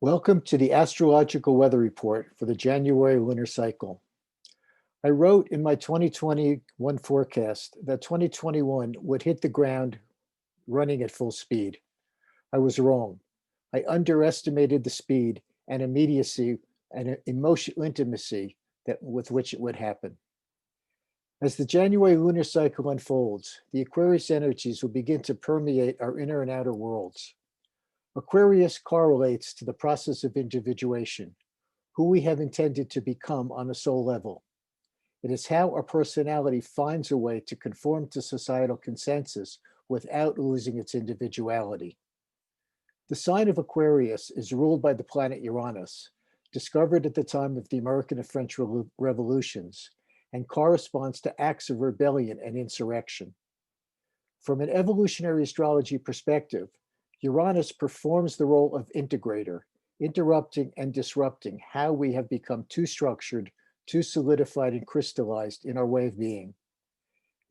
Welcome to the astrological weather report for the January lunar cycle. I wrote in my 2021 forecast that 2021 would hit the ground running at full speed. I was wrong. I underestimated the speed and immediacy and emotional intimacy with which it would happen. As the January lunar cycle unfolds, the Aquarius energies will begin to permeate our inner and outer worlds. Aquarius correlates to the process of individuation, who we have intended to become on a soul level. It is how our personality finds a way to conform to societal consensus without losing its individuality. The sign of Aquarius is ruled by the planet Uranus, discovered at the time of the American and French revolutions, and corresponds to acts of rebellion and insurrection. From an evolutionary astrology perspective, Uranus performs the role of integrator, interrupting and disrupting how we have become too structured, too solidified and crystallized in our way of being.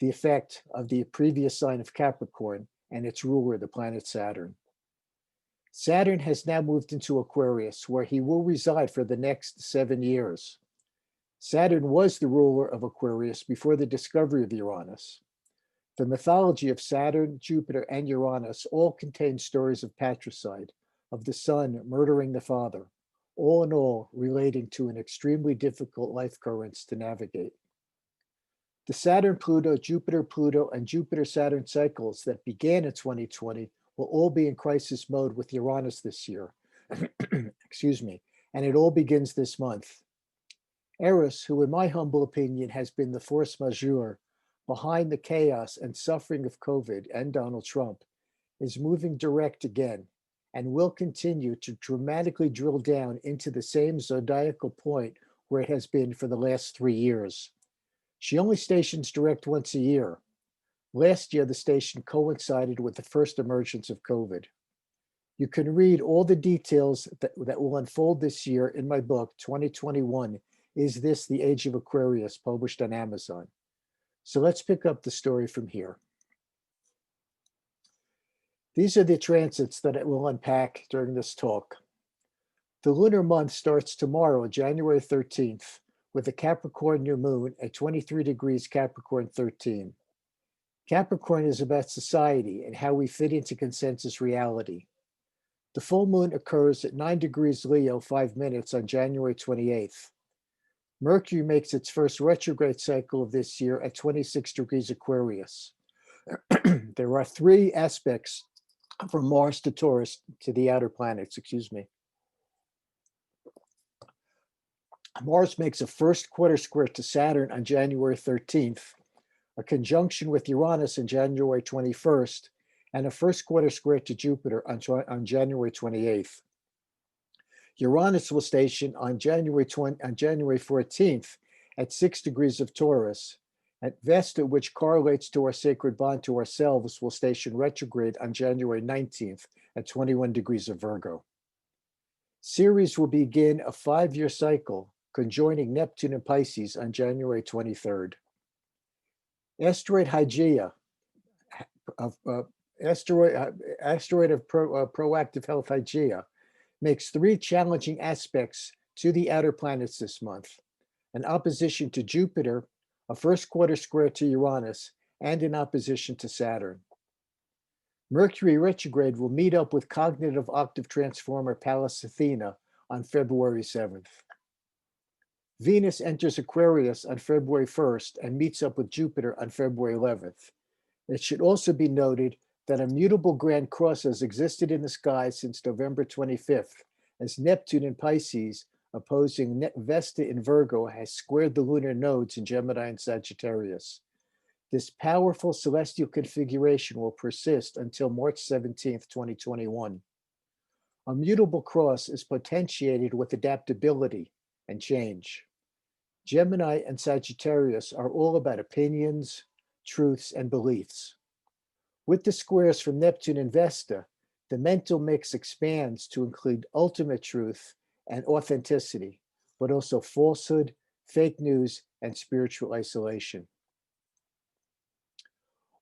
The effect of the previous sign of Capricorn and its ruler, the planet Saturn. Saturn has now moved into Aquarius, where he will reside for the next 7 years. Saturn was the ruler of Aquarius before the discovery of Uranus. The mythology of Saturn, Jupiter, and Uranus all contain stories of patricide, of the son murdering the father, all in all relating to an extremely difficult life currents to navigate. The Saturn-Pluto, Jupiter-Pluto, and Jupiter-Saturn cycles that began in 2020 will all be in crisis mode with Uranus this year. Excuse me, and it all begins this month. Eris, who in my humble opinion has been the force majeure behind the chaos and suffering of COVID and Donald Trump, is moving direct again and will continue to dramatically drill down into the same zodiacal point where it has been for the last 3 years. She only stations direct once a year. Last year, the station coincided with the first emergence of COVID. You can read all the details that will unfold this year in my book, 2021, Is This the Age of Aquarius, published on Amazon. So let's pick up the story from here. These are the transits that it will unpack during this talk. The lunar month starts tomorrow, January 13th, with a Capricorn new moon at 23 degrees Capricorn 13. Capricorn is about society and how we fit into consensus reality. The full moon occurs at 9 degrees Leo, 5 minutes on January 28th. Mercury makes its first retrograde cycle of this year at 26 degrees Aquarius. There are 3 aspects from Mars to Taurus to the outer planets, Mars makes a first quarter square to Saturn on January 13th, a conjunction with Uranus on January 21st, and a first quarter square to Jupiter on January 28th. Uranus will station on January 14th at 6 degrees of Taurus, and Vesta, which correlates to our sacred bond to ourselves, will station retrograde on January 19th at 21 degrees of Virgo. Ceres will begin a 5-year cycle, conjoining Neptune and Pisces on January 23rd. Asteroid Hygeia, asteroid of proactive health Hygeia, makes 3 challenging aspects to the outer planets this month: an opposition to Jupiter, a first quarter square to Uranus, and an opposition to Saturn. Mercury retrograde will meet up with cognitive octave transformer Pallas Athena on February 7th. Venus enters Aquarius on February 1st and meets up with Jupiter on February 11th. It should also be noted that a mutable grand cross has existed in the sky since November 25th, as Neptune in Pisces, opposing Vesta in Virgo, has squared the lunar nodes in Gemini and Sagittarius. This powerful celestial configuration will persist until March 17th, 2021. A mutable cross is potentiated with adaptability and change. Gemini and Sagittarius are all about opinions, truths, and beliefs. With the squares from Neptune and Vesta, the mental mix expands to include ultimate truth and authenticity, but also falsehood, fake news, and spiritual isolation.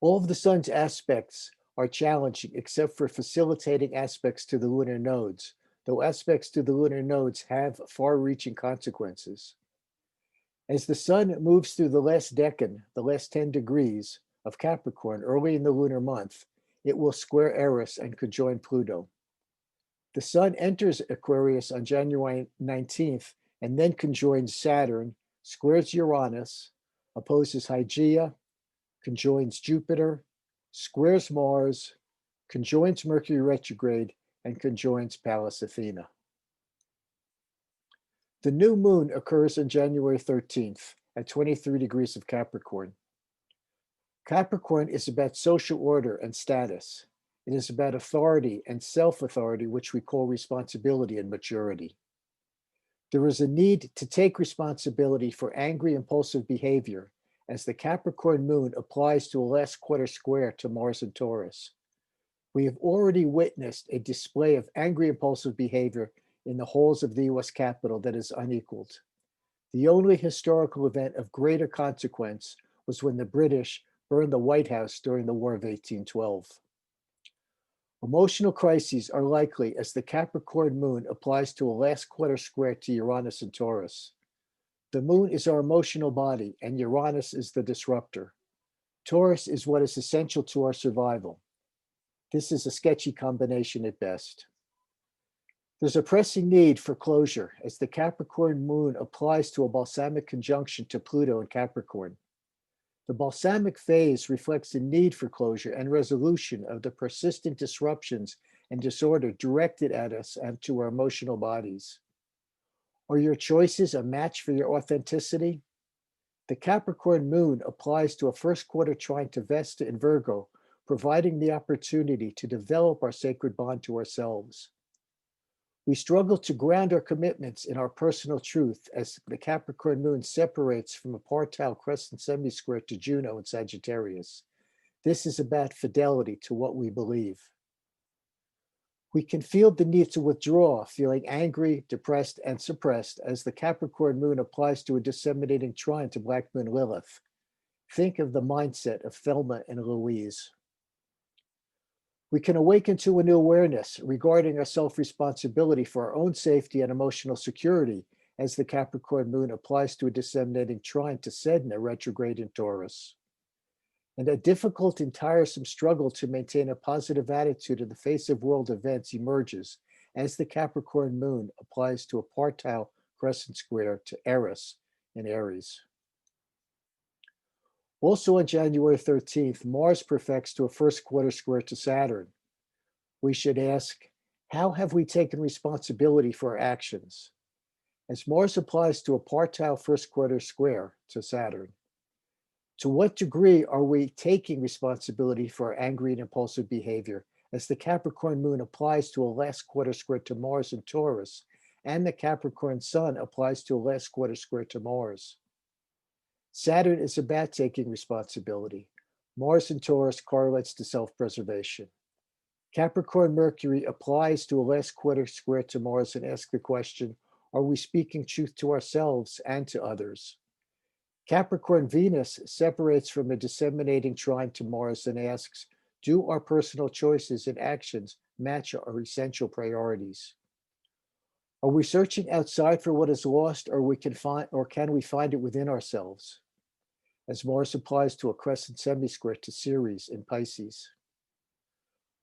All of the sun's aspects are challenging except for facilitating aspects to the lunar nodes, though aspects to the lunar nodes have far-reaching consequences. As the sun moves through the last decan, the last 10 degrees of Capricorn early in the lunar month, it will square Eris and conjoin Pluto. The sun enters Aquarius on January 19th and then conjoins Saturn, squares Uranus, opposes Hygeia, conjoins Jupiter, squares Mars, conjoins Mercury Retrograde, and conjoins Pallas Athena. The new moon occurs on January 13th at 23 degrees of Capricorn. Capricorn is about social order and status. It is about authority and self-authority, which we call responsibility and maturity. There is a need to take responsibility for angry, impulsive behavior as the Capricorn moon applies to a last quarter square to Mars and Taurus. We have already witnessed a display of angry, impulsive behavior in the halls of the US Capitol that is unequaled. The only historical event of greater consequence was when the British burned the White House during the War of 1812. Emotional crises are likely as the Capricorn moon applies to a last quarter square to Uranus and Taurus. The moon is our emotional body, and Uranus is the disruptor. Taurus is what is essential to our survival. This is a sketchy combination at best. There's a pressing need for closure as the Capricorn moon applies to a balsamic conjunction to Pluto in Capricorn. The balsamic phase reflects the need for closure and resolution of the persistent disruptions and disorder directed at us and to our emotional bodies. Are your choices a match for your authenticity? The Capricorn moon applies to a first quarter trine to Vesta in Virgo, providing the opportunity to develop our sacred bond to ourselves. We struggle to ground our commitments in our personal truth as the Capricorn moon separates from a partile crescent semisquare to Juno in Sagittarius. This is about fidelity to what we believe. We can feel the need to withdraw, feeling angry, depressed, and suppressed as the Capricorn moon applies to a disseminating trine to Black Moon Lilith. Think of the mindset of Thelma and Louise. We can awaken to a new awareness regarding our self-responsibility for our own safety and emotional security as the Capricorn moon applies to a disseminating trine to Sedna retrograde in Taurus. And a difficult and tiresome struggle to maintain a positive attitude in the face of world events emerges as the Capricorn moon applies to a partile crescent square to Eris in Aries. Also on January 13th, Mars perfects to a first quarter square to Saturn. We should ask, how have we taken responsibility for our actions? As Mars applies to a partile first quarter square to Saturn, to what degree are we taking responsibility for our angry and impulsive behavior as the Capricorn moon applies to a last quarter square to Mars and Taurus, and the Capricorn sun applies to a last quarter square to Mars? Saturn is about taking responsibility. Mars in Taurus correlates to self-preservation. Capricorn Mercury applies to a last quarter square to Mars and asks the question, are we speaking truth to ourselves and to others? Capricorn Venus separates from a disseminating trine to Mars and asks, do our personal choices and actions match our essential priorities? Are we searching outside for what is lost, or can we find it within ourselves? As Mars applies to a crescent semisquare to Ceres in Pisces.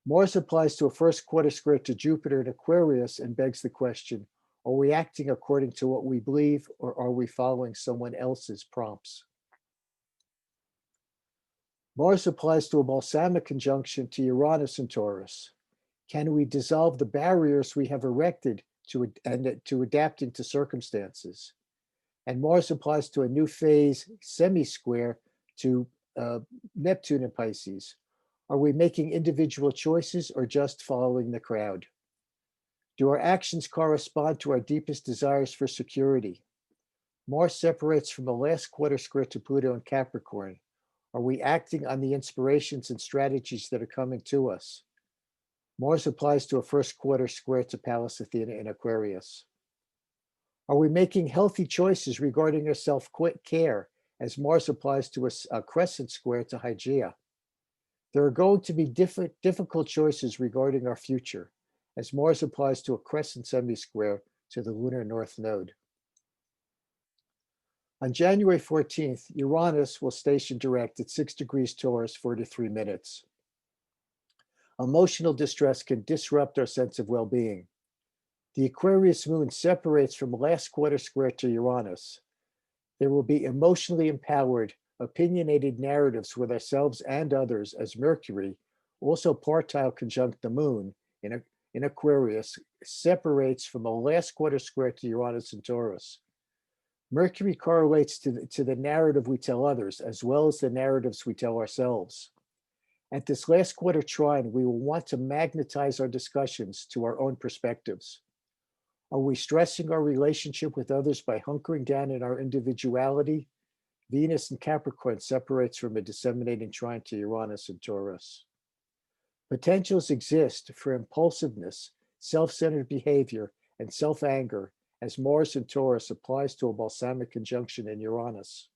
Mars applies to a first quarter square to Jupiter in Aquarius and begs the question, are we acting according to what we believe, or are we following someone else's prompts? Mars applies to a balsamic conjunction to Uranus in Taurus. Can we dissolve the barriers we have erected to adapting to circumstances? And Mars applies to a new phase semi-square to Neptune in Pisces. Are we making individual choices or just following the crowd? Do our actions correspond to our deepest desires for security? Mars separates from the last quarter square to Pluto in Capricorn. Are we acting on the inspirations and strategies that are coming to us? Mars applies to a first quarter square to Pallas Athena in Aquarius. Are we making healthy choices regarding our self-care as Mars applies to a crescent square to Hygeia? There are going to be difficult choices regarding our future, as Mars applies to a crescent semi-square to the lunar north node. On January 14th, Uranus will station direct at 6 degrees Taurus, 43 minutes. Emotional distress can disrupt our sense of well-being. The Aquarius moon separates from last quarter square to Uranus. There will be emotionally empowered, opinionated narratives with ourselves and others as Mercury, also partile conjunct the moon in Aquarius, separates from a last quarter square to Uranus and Taurus. Mercury correlates to the narrative we tell others, as well as the narratives we tell ourselves. At this last quarter trine, we will want to magnetize our discussions to our own perspectives. Are we stressing our relationship with others by hunkering down in our individuality? Venus in Capricorn separates from a disseminating trine to Uranus and Taurus. Potentials exist for impulsiveness, self-centered behavior, and self-anger as Mars in Taurus applies to a balsamic conjunction in Uranus.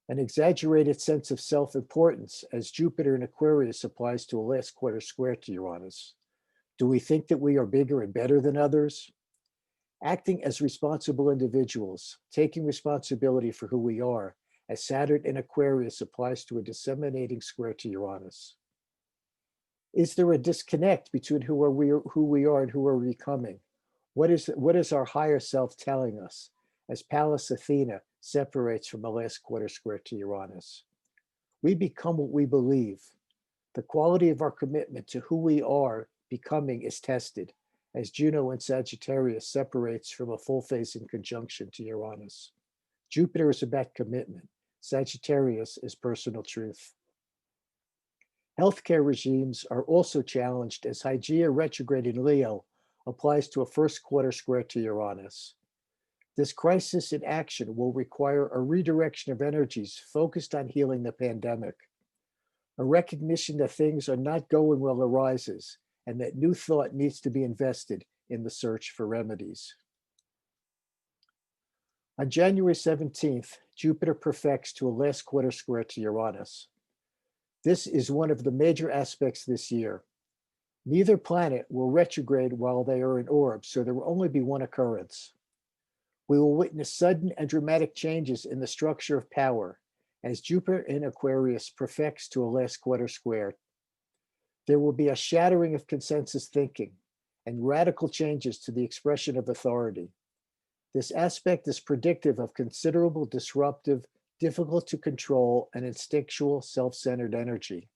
An exaggerated sense of self-importance as Jupiter in Aquarius applies to a last quarter square to Uranus. Do we think that we are bigger and better than others? Acting as responsible individuals, taking responsibility for who we are, as Saturn in Aquarius applies to a disseminating square to Uranus. Is there a disconnect between who we are and who we're becoming? What is our higher self telling us as Pallas Athena separates from a last quarter square to Uranus? We become what we believe. The quality of our commitment to who we are becoming is tested as Juno in Sagittarius separates from a full phase in conjunction to Uranus. Jupiter is about commitment. Sagittarius is personal truth. Healthcare regimes are also challenged as Hygeia retrograde in Leo applies to a first quarter square to Uranus. This crisis in action will require a redirection of energies focused on healing the pandemic. A recognition that things are not going well arises, and that new thought needs to be invested in the search for remedies. On January 17th, Jupiter perfects to a last quarter square to Uranus. This is one of the major aspects this year. Neither planet will retrograde while they are in orb, so there will only be one occurrence. We will witness sudden and dramatic changes in the structure of power as Jupiter in Aquarius perfects to a last quarter square. There will be a shattering of consensus thinking and radical changes to the expression of authority. This aspect is predictive of considerable disruptive, difficult to control, and instinctual self-centered energy.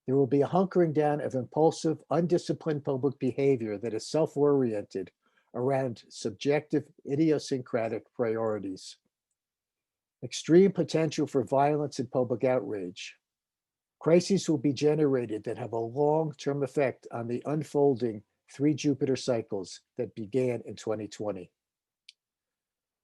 There will be a hunkering down of impulsive, undisciplined public behavior that is self-oriented around subjective, idiosyncratic priorities. Extreme potential for violence and public outrage. Crises will be generated that have a long-term effect on the unfolding 3 Jupiter cycles that began in 2020.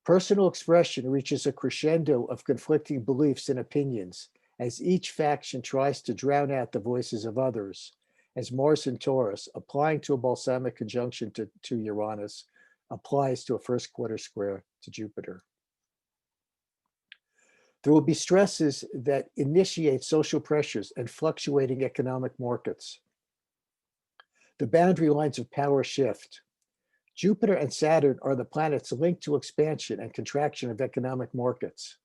Personal expression reaches a crescendo of conflicting beliefs and opinions as each faction tries to drown out the voices of others, as Mars in Taurus, applying to a balsamic conjunction to Uranus, applies to a first quarter square to Jupiter. There will be stresses that initiate social pressures and fluctuating economic markets. The boundary lines of power shift. Jupiter and Saturn are the planets linked to expansion and contraction of economic markets.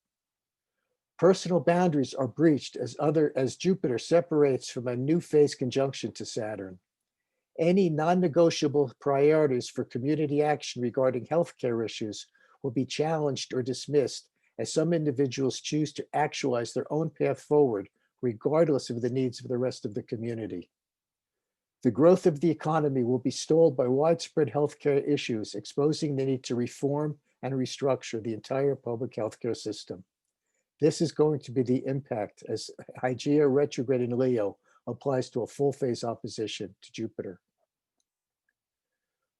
Personal boundaries are breached as Jupiter separates from a new phase conjunction to Saturn. Any non-negotiable priorities for community action regarding healthcare issues will be challenged or dismissed as some individuals choose to actualize their own path forward, regardless of the needs of the rest of the community. The growth of the economy will be stalled by widespread healthcare issues, exposing the need to reform and restructure the entire public healthcare system. This is going to be the impact as Hygeia retrograde in Leo applies to a full phase opposition to Jupiter.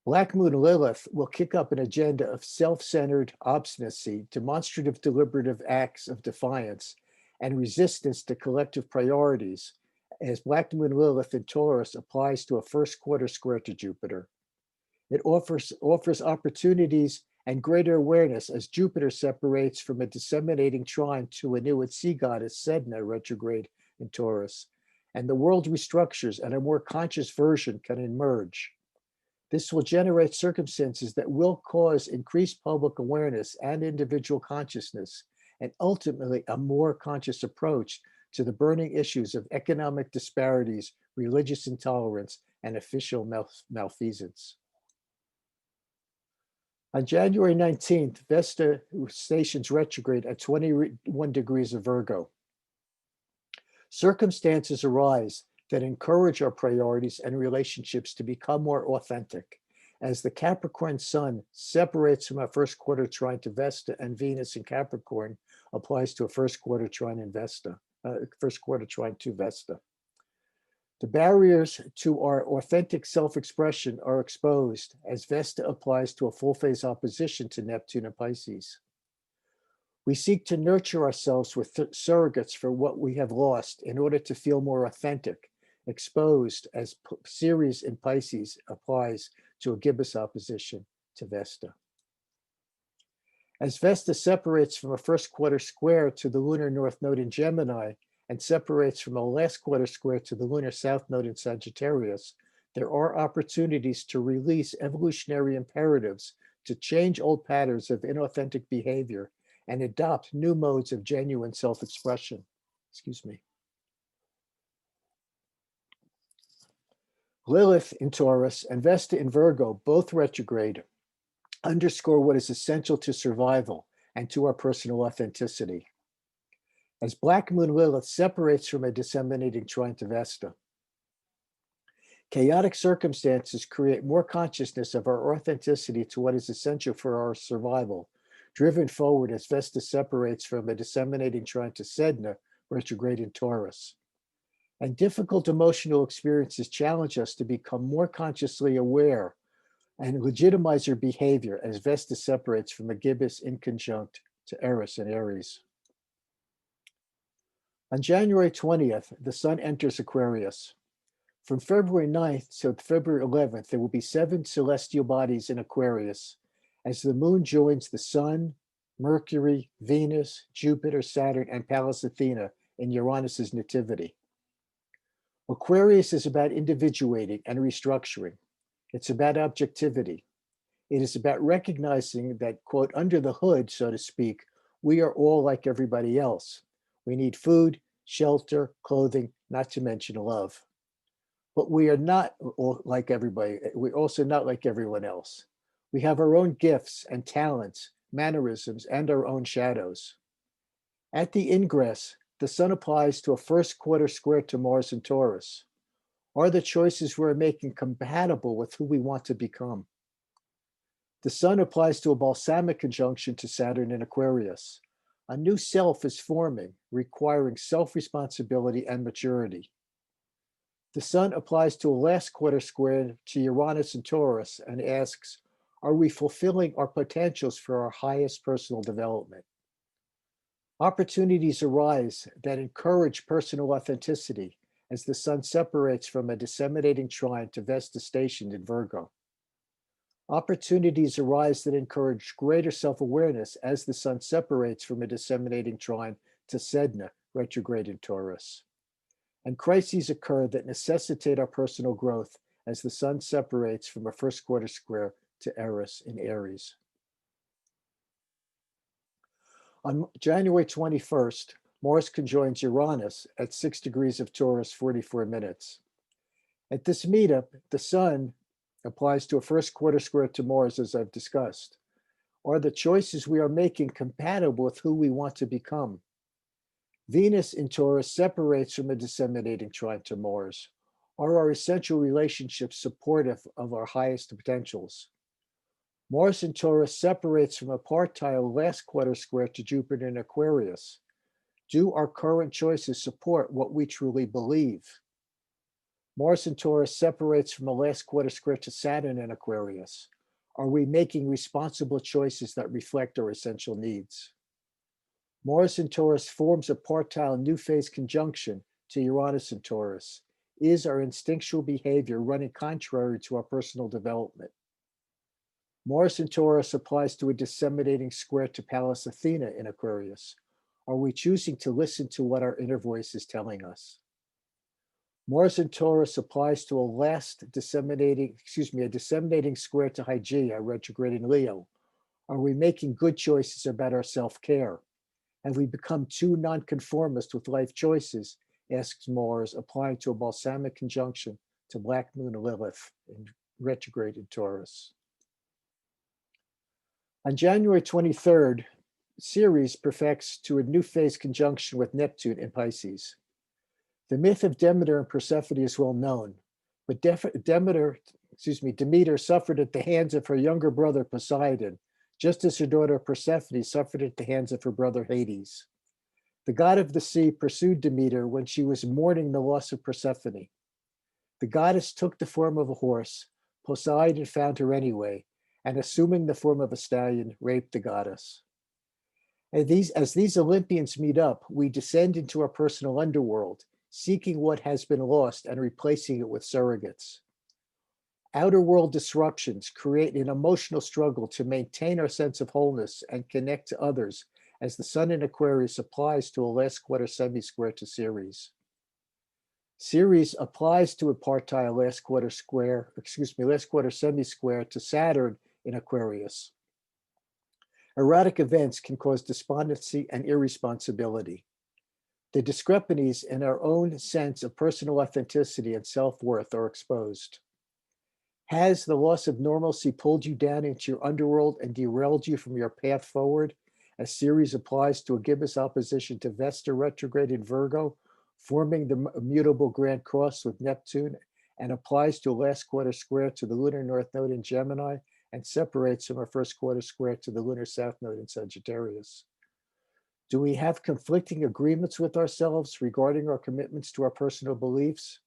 Black Moon Lilith will kick up an agenda of self-centered obstinacy, demonstrative deliberative acts of defiance, and resistance to collective priorities as Black Moon Lilith in Taurus applies to a first quarter square to Jupiter. It offers opportunities and greater awareness as Jupiter separates from a disseminating trine to a new sea goddess Sedna retrograde in Taurus, and the world restructures and a more conscious version can emerge. This will generate circumstances that will cause increased public awareness and individual consciousness, and ultimately a more conscious approach to the burning issues of economic disparities, religious intolerance, and official malfeasance. On January 19th, Vesta stations retrograde at 21 degrees of Virgo. Circumstances arise that encourage our priorities and relationships to become more authentic. As the Capricorn Sun separates from a first quarter trine to Vesta, and Venus in Capricorn applies to a first quarter trine in Vesta, first quarter trine to Vesta. The barriers to our authentic self-expression are exposed as Vesta applies to a full phase opposition to Neptune and Pisces. We seek to nurture ourselves with surrogates for what we have lost in order to feel more authentic, exposed as Ceres in Pisces applies to a gibbous opposition to Vesta. As Vesta separates from a first quarter square to the lunar north node in Gemini and separates from a last quarter square to the lunar south node in Sagittarius, there are opportunities to release evolutionary imperatives to change old patterns of inauthentic behavior and adopt new modes of genuine self-expression. Lilith in Taurus and Vesta in Virgo, both retrograde, underscore what is essential to survival and to our personal authenticity. As Black Moon Lilith separates from a disseminating trine to Vesta, chaotic circumstances create more consciousness of our authenticity to what is essential for our survival, driven forward as Vesta separates from a disseminating trine to Sedna, retrograde in Taurus. And difficult emotional experiences challenge us to become more consciously aware and legitimize our behavior as Vesta separates from a gibbous inconjunct to Eris in Aries. On January 20th, the Sun enters Aquarius. From February 9th to February 11th, there will be 7 celestial bodies in Aquarius as the Moon joins the Sun, Mercury, Venus, Jupiter, Saturn, and Pallas Athena in Uranus's nativity. Aquarius is about individuating and restructuring. It's about objectivity. It is about recognizing that, quote, under the hood, so to speak, we are all like everybody else. We need food, shelter, clothing, not to mention love. But we are not all like everybody. We're also not like everyone else. We have our own gifts and talents, mannerisms, and our own shadows. At the ingress, the Sun applies to a first quarter square to Mars in Taurus. Are the choices we're making compatible with who we want to become? The Sun applies to a balsamic conjunction to Saturn in Aquarius. A new self is forming, requiring self-responsibility and maturity. The Sun applies to a last quarter square to Uranus in Taurus and asks, are we fulfilling our potentials for our highest personal development? Opportunities arise that encourage personal authenticity as the Sun separates from a disseminating trine to Vesta stationed in Virgo. Opportunities arise that encourage greater self-awareness as the Sun separates from a disseminating trine to Sedna, retrograde in Taurus. And crises occur that necessitate our personal growth as the Sun separates from a first quarter square to Eris in Aries. On January 21st, Mars conjoins Uranus at 6 degrees of Taurus, 44 minutes. At this meetup, the Sun applies to a first quarter square to Mars, as I've discussed. Are the choices we are making compatible with who we want to become? Venus in Taurus separates from a disseminating trine to Mars. Are our essential relationships supportive of our highest potentials? Mars in Taurus separates from a partile last quarter square to Jupiter in Aquarius. Do our current choices support what we truly believe? Mars in Taurus separates from a last quarter square to Saturn in Aquarius. Are we making responsible choices that reflect our essential needs? Mars in Taurus forms a partile new phase conjunction to Uranus in Taurus. Is our instinctual behavior running contrary to our personal development? Mars in Taurus applies to a disseminating square to Pallas Athena in Aquarius. Are we choosing to listen to what our inner voice is telling us? Mars in Taurus applies to a disseminating square to Hygeia, retrograde in Leo. Are we making good choices about our self-care? Have we become too nonconformist with life choices? Asks Mars, applying to a balsamic conjunction to Black Moon Lilith in retrograde in Taurus. On January 23rd, Ceres perfects to a new phase conjunction with Neptune in Pisces. The myth of Demeter and Persephone is well known, but Demeter suffered at the hands of her younger brother Poseidon, just as her daughter Persephone suffered at the hands of her brother Hades. The god of the sea pursued Demeter when she was mourning the loss of Persephone. The goddess took the form of a horse. Poseidon found her anyway, and assuming the form of a stallion, raped the goddess. As these Olympians meet up, we descend into our personal underworld, seeking what has been lost and replacing it with surrogates. Outer world disruptions create an emotional struggle to maintain our sense of wholeness and connect to others, as the sun in Aquarius applies to a last quarter semi-square to Ceres. Ceres applies to a partile last quarter semi-square to Saturn in Aquarius. Erratic events can cause despondency and irresponsibility. The discrepancies in our own sense of personal authenticity and self-worth are exposed. Has the loss of normalcy pulled you down into your underworld and derailed you from your path forward, as Ceres applies to a gibbous opposition to Vesta retrograde in Virgo, forming the immutable Grand Cross with Neptune, and applies to a last quarter square to the lunar north node in Gemini, and separates from a first quarter square to the lunar south node in Sagittarius? Do we have conflicting agreements with ourselves regarding our commitments to our personal beliefs?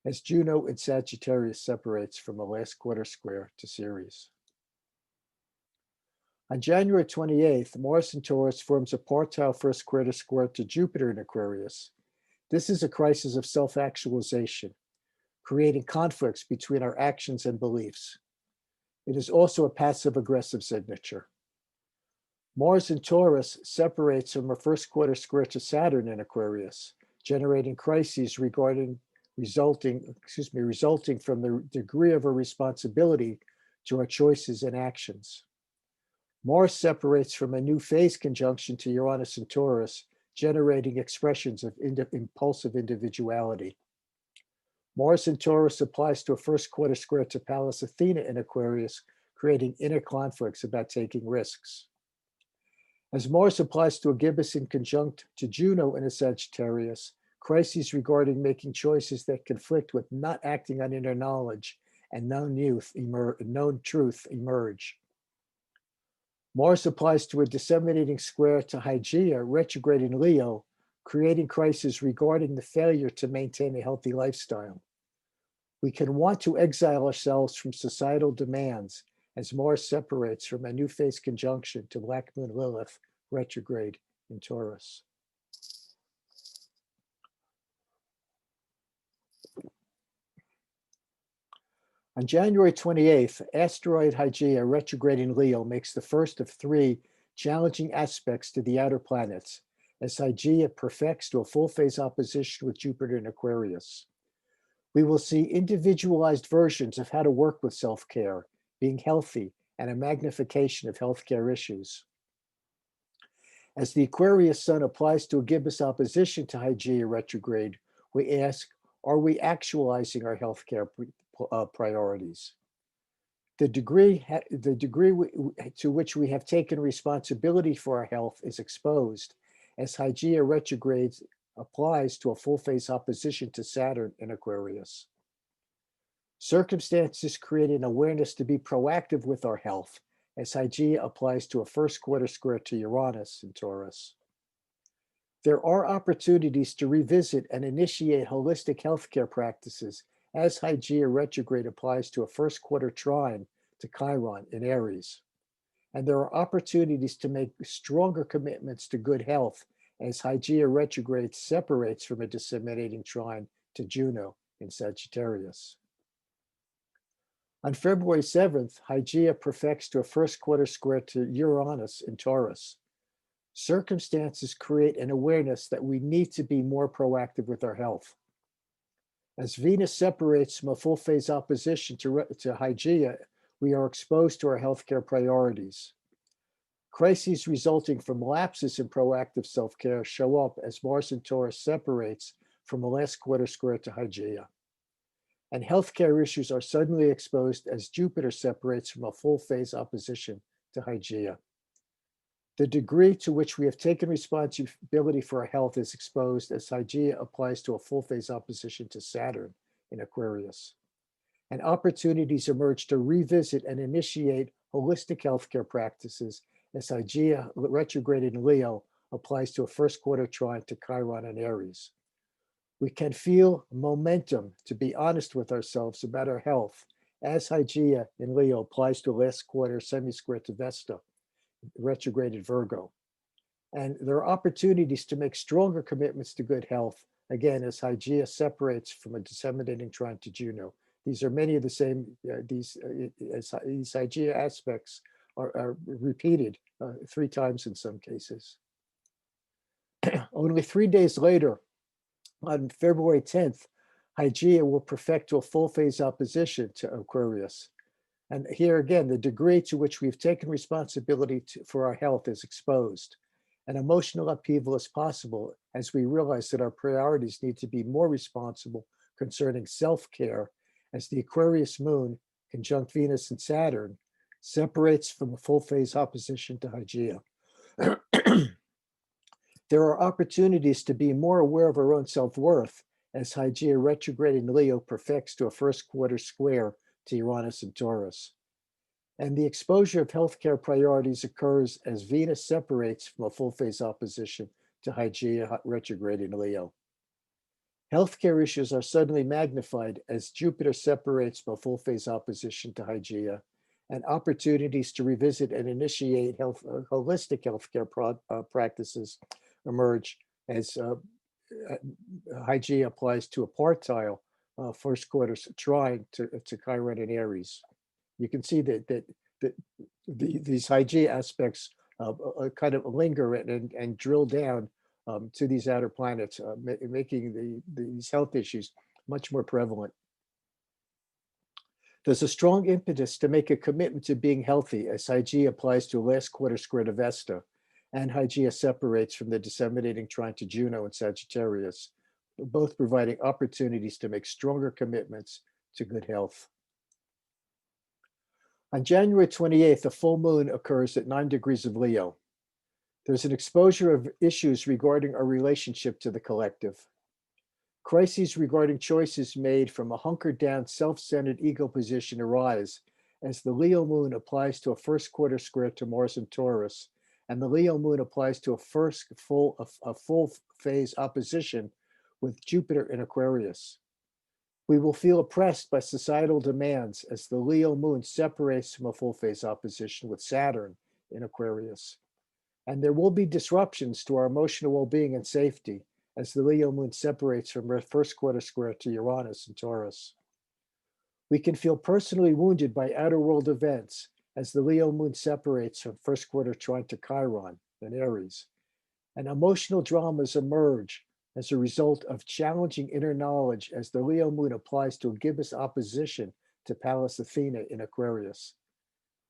As Juno in Sagittarius separates from a last quarter square to Ceres. On January 28th, Mars in Taurus forms a partile first quarter square to Jupiter in Aquarius. This is a crisis of self-actualization, creating conflicts between our actions and beliefs. It is also a passive-aggressive signature. Mars in Taurus separates from a first quarter square to Saturn in Aquarius, generating crises resulting from the degree of our responsibility to our choices and actions. Mars separates from a new phase conjunction to Uranus and Taurus, generating expressions of impulsive individuality. Mars in Taurus applies to a first quarter square to Pallas Athena in Aquarius, creating inner conflicts about taking risks. As Mars applies to a gibbous in conjunct to Juno in a Sagittarius, crises regarding making choices that conflict with not acting on inner knowledge and known truth emerge. Mars applies to a disseminating square to Hygeia, retrograde in Leo, creating crises regarding the failure to maintain a healthy lifestyle. We can want to exile ourselves from societal demands as Mars separates from a new phase conjunction to Black Moon Lilith, retrograde in Taurus. On January 28th, asteroid Hygeia retrograde in Leo makes the first of three challenging aspects to the outer planets, as Hygeia perfects to a full phase opposition with Jupiter in Aquarius. We will see individualized versions of how to work with self-care, being healthy, and a magnification of healthcare issues. As the Aquarius sun applies to a gibbous opposition to Hygeia retrograde, we ask, are we actualizing our healthcare priorities? The degree to which we have taken responsibility for our health is exposed as Hygeia retrograde applies to a full phase opposition to Saturn in Aquarius. Circumstances create an awareness to be proactive with our health as Hygeia applies to a first quarter square to Uranus in Taurus. There are opportunities to revisit and initiate holistic healthcare practices as Hygeia retrograde applies to a first quarter trine to Chiron in Aries. And there are opportunities to make stronger commitments to good health as Hygeia retrograde separates from a disseminating trine to Juno in Sagittarius. On February 7th, Hygeia perfects to a first quarter square to Uranus in Taurus. Circumstances create an awareness that we need to be more proactive with our health. As Venus separates from a full phase opposition to Hygeia, we are exposed to our healthcare priorities. Crises resulting from lapses in proactive self-care show up as Mars in Taurus separates from a last quarter square to Hygeia. And healthcare issues are suddenly exposed as Jupiter separates from a full phase opposition to Hygeia. The degree to which we have taken responsibility for our health is exposed as Hygeia applies to a full phase opposition to Saturn in Aquarius. And opportunities emerge to revisit and initiate holistic healthcare practices as Hygeia retrograde in Leo applies to a first quarter trine to Chiron and Aries. We can feel momentum to be honest with ourselves about our health as Hygeia in Leo applies to a last quarter semi-square to Vesta, retrograded Virgo. And there are opportunities to make stronger commitments to good health, again, as Hygeia separates from a disseminating trine to Juno. These are many of the same, these Hygeia aspects are repeated 3 times in some cases. Only 3 days later, on February 10th, Hygeia will perfect to a full phase opposition to Aquarius. And here again, the degree to which we've taken responsibility for our health is exposed. An emotional upheaval is possible as we realize that our priorities need to be more responsible concerning self-care as the Aquarius moon, conjunct Venus and Saturn, separates from a full phase opposition to Hygeia. There are opportunities to be more aware of our own self-worth as Hygeia retrograde in Leo perfects to a first quarter square to Uranus and Taurus. And the exposure of healthcare priorities occurs as Venus separates from a full phase opposition to Hygeia retrograde in Leo. Healthcare issues are suddenly magnified as Jupiter separates from a full phase opposition to Hygeia, and opportunities to revisit and initiate holistic healthcare practices emerge as Hygeia applies to a partile first quarter trine to Chiron and Aries. You can see that these Hygeia aspects kind of linger and drill down to these outer planets, making these health issues much more prevalent. There's a strong impetus to make a commitment to being healthy as Hygeia applies to a last quarter square to Vesta, and Hygeia separates from the disseminating trine to Juno and Sagittarius, both providing opportunities to make stronger commitments to good health. On January 28th, a full moon occurs at 9 degrees of Leo. There's an exposure of issues regarding our relationship to the collective. Crises regarding choices made from a hunkered down, self-centered ego position arise as the Leo moon applies to a first quarter square to Mars and Taurus, and the Leo moon applies to a full phase opposition with Jupiter in Aquarius. We will feel oppressed by societal demands as the Leo moon separates from a full phase opposition with Saturn in Aquarius. And there will be disruptions to our emotional well-being and safety as the Leo moon separates from a first quarter square to Uranus and Taurus. We can feel personally wounded by outer world events as the Leo moon separates from first quarter trine to Chiron and Aries. And emotional dramas emerge as a result of challenging inner knowledge as the Leo moon applies to a gibbous opposition to Pallas Athena in Aquarius.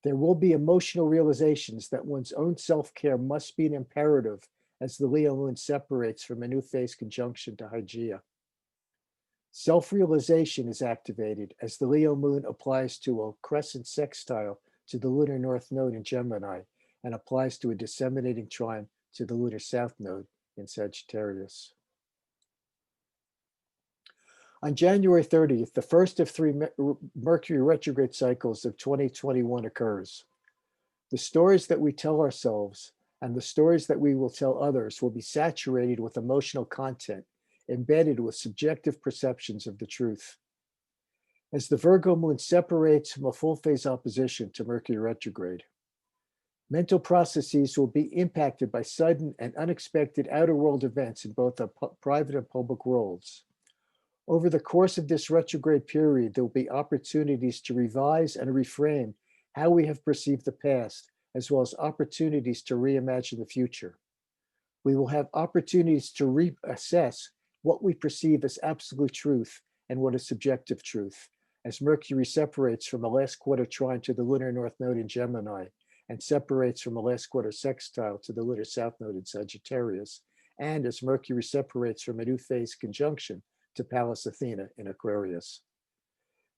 There will be emotional realizations that one's own self-care must be an imperative as the Leo moon separates from a new phase conjunction to Hygeia. Self-realization is activated as the Leo moon applies to a crescent sextile to the lunar north node in Gemini and applies to a disseminating trine to the lunar south node in Sagittarius. On January 30th, the first of 3 Mercury retrograde cycles of 2021 occurs. The stories that we tell ourselves and the stories that we will tell others will be saturated with emotional content, embedded with subjective perceptions of the truth. As the Virgo moon separates from a full phase opposition to Mercury retrograde, mental processes will be impacted by sudden and unexpected outer world events in both the private and public worlds. Over the course of this retrograde period, there will be opportunities to revise and reframe how we have perceived the past, as well as opportunities to reimagine the future. We will have opportunities to reassess what we perceive as absolute truth and what is subjective truth, as Mercury separates from a last quarter trine to the lunar north node in Gemini, and separates from a last quarter sextile to the lunar south node in Sagittarius, and as Mercury separates from a new phase conjunction to Pallas Athena in Aquarius.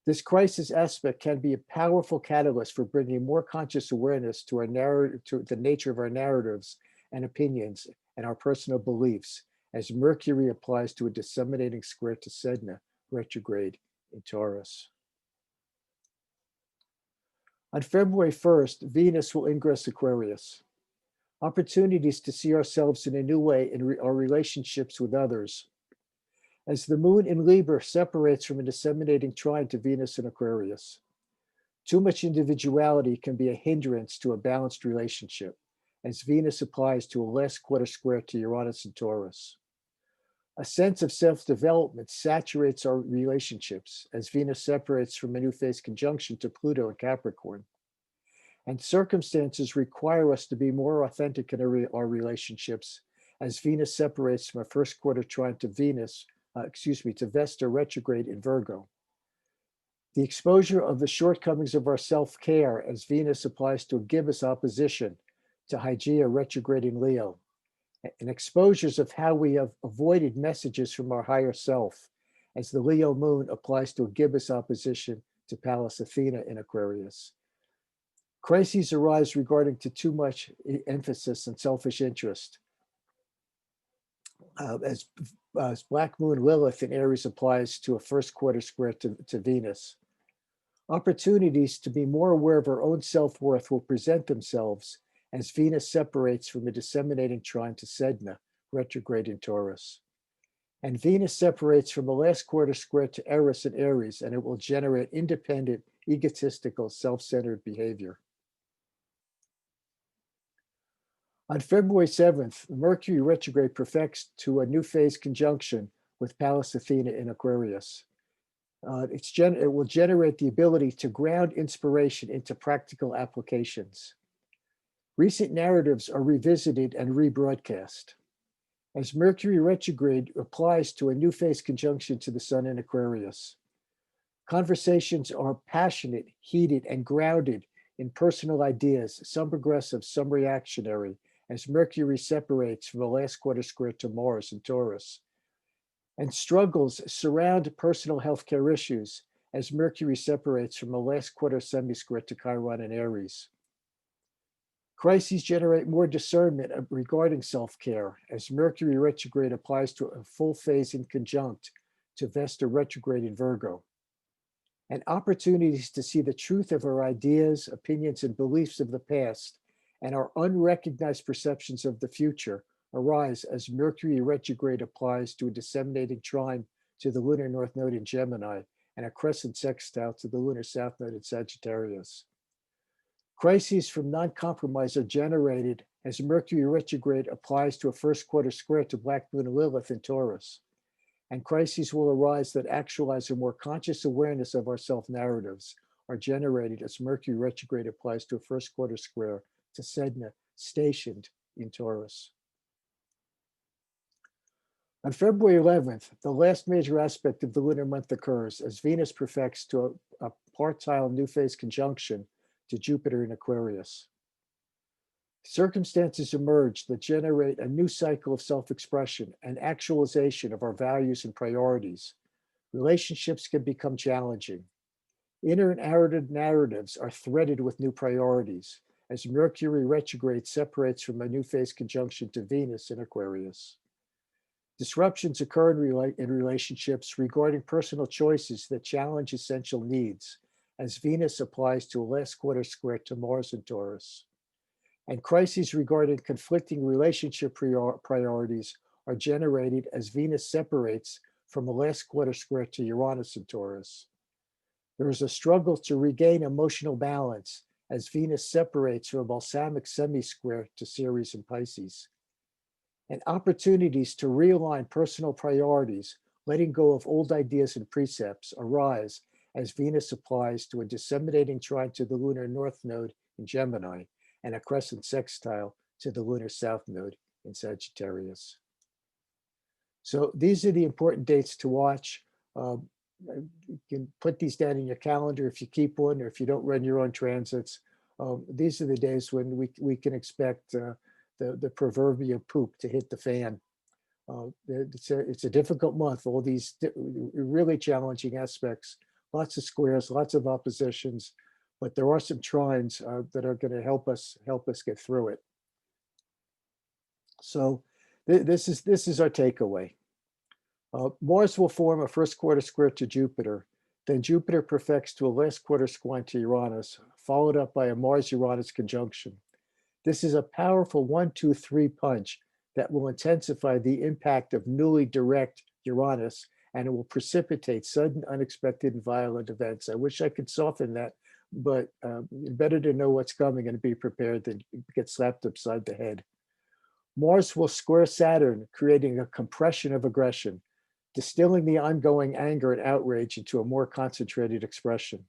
This crisis aspect can be a powerful catalyst for bringing more conscious awareness to our narrative, to the nature of our narratives and opinions and our personal beliefs, as Mercury applies to a disseminating square to Sedna retrograde in Taurus. On February 1st, Venus will ingress Aquarius. Opportunities to see ourselves in a new way in our relationships with others. As the moon in Libra separates from a disseminating trine to Venus in Aquarius. Too much individuality can be a hindrance to a balanced relationship, as Venus applies to a last quarter square to Uranus and Taurus. A sense of self-development saturates our relationships, as Venus separates from a new phase conjunction to Pluto in Capricorn. And circumstances require us to be more authentic in our relationships, as Venus separates from a first quarter trine to to Vesta retrograde in Virgo. The exposure of the shortcomings of our self-care as Venus applies to a gibbous opposition to Hygeia retrograde in Leo, and exposures of how we have avoided messages from our higher self as the Leo moon applies to a gibbous opposition to Pallas Athena in Aquarius. Crises arise regarding to too much emphasis on selfish interest, as Black Moon Lilith in Aries applies to a first quarter square to Venus. Opportunities to be more aware of our own self-worth will present themselves as Venus separates from a disseminating trine to Sedna, retrograde in Taurus. And Venus separates from a last quarter square to Eris in Aries, and it will generate independent, egotistical, self-centered behavior. On February 7th, Mercury retrograde perfects to a new phase conjunction with Pallas Athena in Aquarius. It will generate the ability to ground inspiration into practical applications. Recent narratives are revisited and rebroadcast. As Mercury retrograde applies to a new phase conjunction to the Sun in Aquarius. Conversations are passionate, heated, and grounded in personal ideas, some progressive, some reactionary, as Mercury separates from the last quarter square to Mars in Taurus. And struggles surround personal healthcare issues as Mercury separates from the last quarter semi-square to Chiron in Aries. Crises generate more discernment regarding self-care as Mercury retrograde applies to a full phase in conjunct to Vesta retrograde in Virgo. And opportunities to see the truth of our ideas, opinions, and beliefs of the past and our unrecognized perceptions of the future arise as Mercury retrograde applies to a disseminating trine to the lunar north node in Gemini and a crescent sextile to the lunar south node in Sagittarius. Crises from non-compromise are generated as Mercury retrograde applies to a first quarter square to Black Moon Lilith in Taurus. And crises will arise that actualize a more conscious awareness of our self-narratives are generated as Mercury retrograde applies to a first quarter square to Sedna, stationed in Taurus. On February 11th, the last major aspect of the lunar month occurs as Venus perfects to a partile new phase conjunction to Jupiter in Aquarius. Circumstances emerge that generate a new cycle of self-expression and actualization of our values and priorities. Relationships can become challenging. Inner narratives are threaded with new priorities as Mercury retrograde separates from a new phase conjunction to Venus in Aquarius. Disruptions occur in relationships regarding personal choices that challenge essential needs as Venus applies to a last quarter square to Mars in Taurus. And crises regarding conflicting relationship priorities are generated as Venus separates from a last quarter square to Uranus in Taurus. There is a struggle to regain emotional balance as Venus separates from a balsamic semi-square to Ceres in Pisces. And opportunities to realign personal priorities, letting go of old ideas and precepts, arise as Venus applies to a disseminating trine to the lunar north node in Gemini and a crescent sextile to the lunar south node in Sagittarius. So these are the important dates to watch. you can put these down in your calendar if you keep one, or if you don't run your own transits. These are the days when we can expect the proverbial poop to hit the fan. It's a difficult month, all these really challenging aspects, lots of squares, lots of oppositions, but there are some trines that are going to help us get through it. So this is our takeaway. Mars will form a first quarter square to Jupiter. Then Jupiter perfects to a last quarter square to Uranus, followed up by a Mars-Uranus conjunction. This is a powerful 1-2-3 punch that will intensify the impact of newly direct Uranus, and it will precipitate sudden, unexpected, and violent events. I wish I could soften that, but better to know what's coming and be prepared than get slapped upside the head. Mars will square Saturn, creating a compression of aggression, distilling the ongoing anger and outrage into a more concentrated expression.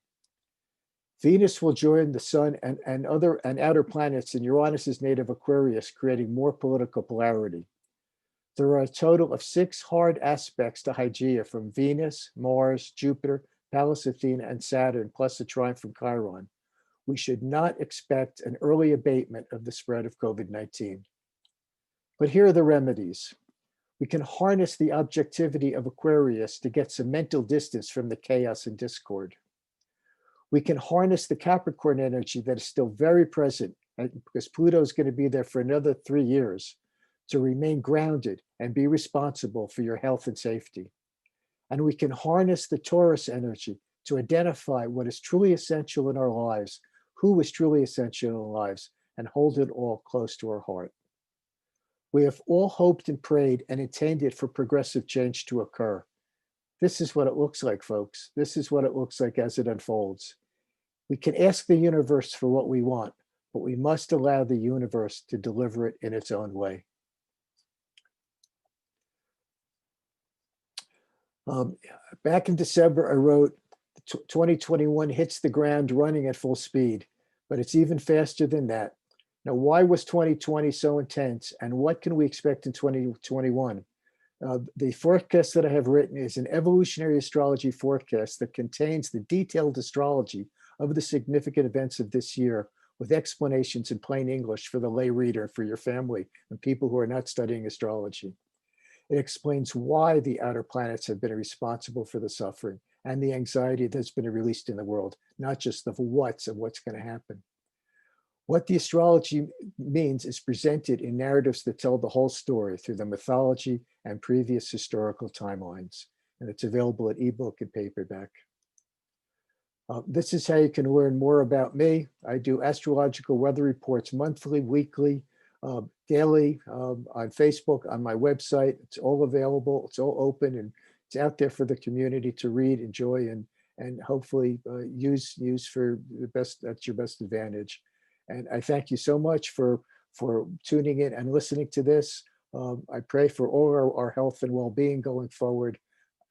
Venus will join the Sun and outer planets in Uranus's native Aquarius, creating more political polarity. There are a total of 6 hard aspects to Hygeia from Venus, Mars, Jupiter, Pallas Athena, and Saturn, plus a trine from Chiron. We should not expect an early abatement of the spread of COVID-19. But here are the remedies. We can harness the objectivity of Aquarius to get some mental distance from the chaos and discord. We can harness the Capricorn energy that is still very present, because Pluto is going to be there for another 3 years, to remain grounded and be responsible for your health and safety. And we can harness the Taurus energy to identify what is truly essential in our lives, who is truly essential in our lives, and hold it all close to our heart. We have all hoped and prayed and intended for progressive change to occur. This is what it looks like, folks. This is what it looks like as it unfolds. We can ask the universe for what we want, but we must allow the universe to deliver it in its own way. Back in December, I wrote, 2021 hits the ground running at full speed, but it's even faster than that. Now, why was 2020 so intense, and what can we expect in 2021? The forecast that I have written is an evolutionary astrology forecast that contains the detailed astrology of the significant events of this year, with explanations in plain English for the lay reader, for your family, and people who are not studying astrology. It explains why the outer planets have been responsible for the suffering and the anxiety that's been released in the world, not just the what's of what's going to happen. What the astrology means is presented in narratives that tell the whole story through the mythology and previous historical timelines. And it's available at ebook and paperback. This is how you can learn more about me. I do astrological weather reports monthly, weekly, daily, on Facebook, on my website. It's all available. It's all open, and it's out there for the community to read, enjoy, and hopefully use for the best, at your best advantage. And I thank you so much for tuning in and listening to this. I pray for all our health and well-being going forward,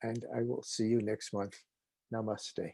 and I will see you next month. Namaste.